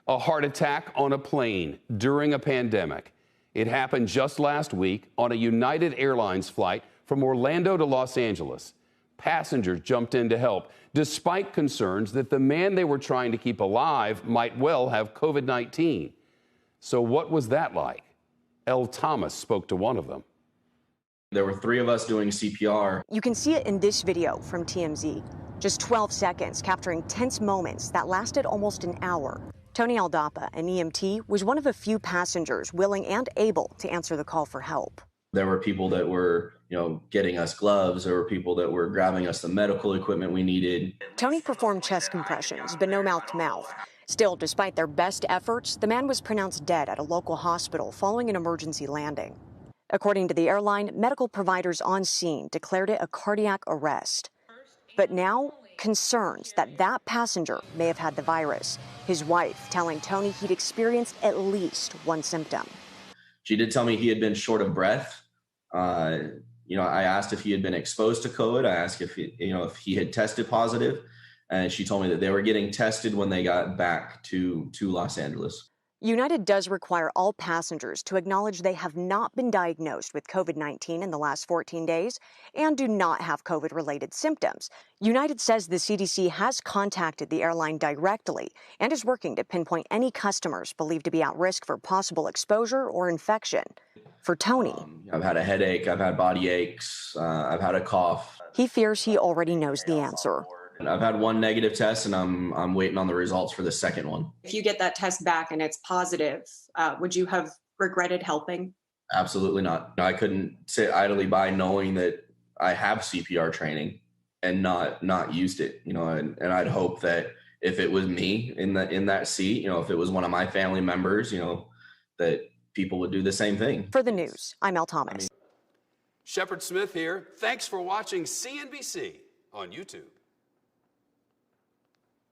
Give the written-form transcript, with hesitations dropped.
A heart attack on a plane during a pandemic. It happened just last week on a United Airlines flight from Orlando to Los Angeles. Passengers jumped in to help, despite concerns that the man they were trying to keep alive might well have COVID-19. So what was that like? L. Thomas spoke to one of them. There were 3 of us doing CPR. You can see it in this video from TMZ. Just 12 seconds, capturing tense moments that lasted almost an hour. Tony Aldapa, an EMT, was one of a few passengers willing and able to answer the call for help. There were people that were, getting us gloves. There were people that were grabbing us the medical equipment we needed. Tony performed chest compressions, but no mouth-to-mouth. Still, despite their best efforts, the man was pronounced dead at a local hospital following an emergency landing. According to the airline, medical providers on scene declared it a cardiac arrest. But now, concerns that that passenger may have had the virus. His wife telling Tony he'd experienced at least one symptom. She did tell me he had been short of breath. I asked if he had been exposed to COVID. I asked if he had tested positive. And she told me that they were getting tested when they got back to Los Angeles. United does require all passengers to acknowledge they have not been diagnosed with COVID-19 in the last 14 days and do not have COVID-related symptoms. United says the CDC has contacted the airline directly and is working to pinpoint any customers believed to be at risk for possible exposure or infection. For Tony, I've had a headache, I've had body aches, I've had a cough. He fears he already knows the answer. I've had one negative test, and I'm waiting on the results for the second one. If you get that test back and it's positive, would you have regretted helping? Absolutely not. I couldn't sit idly by knowing that I have CPR training and not used it. And I'd hope that if it was me in that seat, if it was one of my family members, that people would do the same thing. For the news, I'm El Thomas. Shepard Smith here. Thanks for watching CNBC on YouTube.